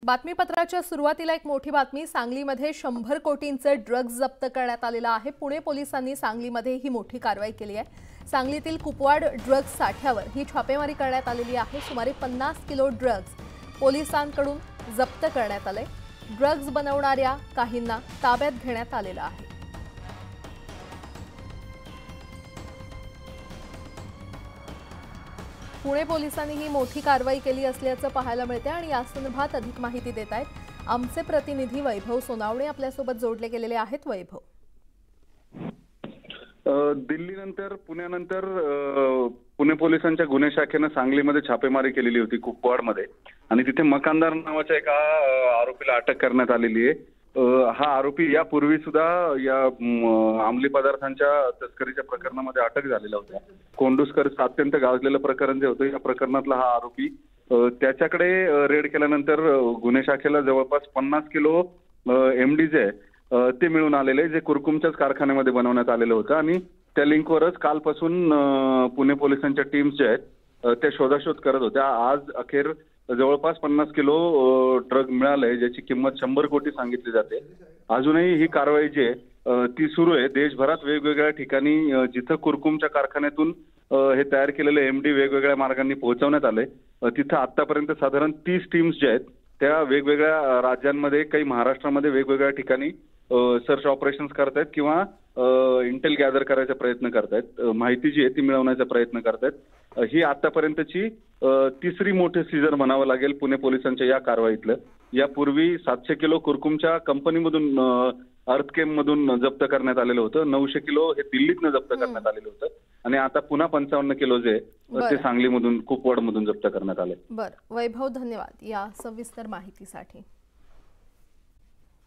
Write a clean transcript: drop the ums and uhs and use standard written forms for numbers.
बातमीपत्राच्या सुरुवातीला एक मोठी बातमी। सांगलीमध्ये 100 कोटींचे ड्रग्ज जप्त करण्यात आलेला आहे। पुणे पोलिसांनी सांगलीमध्ये ही मोठी कारवाई केली आहे। सांगलीतील कुपवाड ड्रग्ज साठ्यावर ही छापेमारी करण्यात आलेली आहे। सुमारे 50 किलो ड्रग्ज पोलिसांकडून जप्त करण्यात आले। ड्रग्ज बनवणाऱ्या काहींना ताब्यात घेण्यात आलेलं आहे। पुणे पोलिसांनी ही मोठी कारवाई केली असल्याचं पाहायला मिळते आणि या संदर्भात अधिक माहिती देत आहेत आमचे प्रतिनिधी वैभव सोनावणे आपल्यासोबत जोडले गेलेले आहेत। वैभव, दिल्लीनंतर पुण्यानंतर पुणे पोलिसांच्या गुन्हे शाखेने सांगलीमध्ये छापेमारी केलेली होती कुपवाडमध्ये आणि तिथे मकानदार नावाच्या एका आरोपीला अटक करण्यात आलेली आहे। हा आरोपी यापूर्वी सुद्धा या अंमली पदार्थांच्या तस्करीच्या प्रकरणामध्ये अटक झालेला होता। कोंडुस्कर अत्यंत गाजलेलं प्रकरण जे होतं या प्रकरणातला हा आरोपी त्याच्याकडे रेड केल्यानंतर गुन्हे शाखेला जवळपास 50 किलो MD जे आहे ते मिळून आलेले, जे कुरकुमच्याच कारखान्यामध्ये बनवण्यात आलेलं होतं आणि त्या लिंकवरच कालपासून पुणे पोलिसांच्या टीम्स जे आहेत त्या शोधाशोध करत होत्या। आज अखेर जवळपास 50 किलो ड्रग मिळालंय, ज्याची किंमत 100 कोटी सांगितली जाते। अजूनही ही कारवाई जी आहे ती सुरू आहे। देशभरात वेगवेगळ्या ठिकाणी जिथं कुरकुमच्या कारखान्यातून हे तयार केलेले MD वेगवेगळ्या मार्गांनी पोहोचवण्यात आले, तिथं आतापर्यंत साधारण 30 टीम्स ज्या आहेत त्या वेगवेगळ्या राज्यांमध्ये, काही महाराष्ट्रामध्ये वेगवेगळ्या ठिकाणी सर्च ऑपरेशन्स करतायत किंवा इंटेल गॅदर करायचा प्रयत्न करतायत, माहिती जी आहे ती मिळवण्याचा प्रयत्न करतायत। ही आतापर्यंतची तिसरी मोठी सीझर म्हणावं लागेल पुणे पोलिसांच्या या कारवाईतलं। यापूर्वी 700 किलो कुरकुमच्या कंपनीमधून अर्थकेम मधून जप्त करण्यात आलेलं होतं। 900 किलो हे दिल्लीतनं जप्त करण्यात आलेलं होतं आणि आता पुन्हा 55 किलो जे ते सांगलीमधून कुपवाडमधून जप्त करण्यात आले। बरं वैभव, धन्यवाद या सविस्तर माहितीसाठी।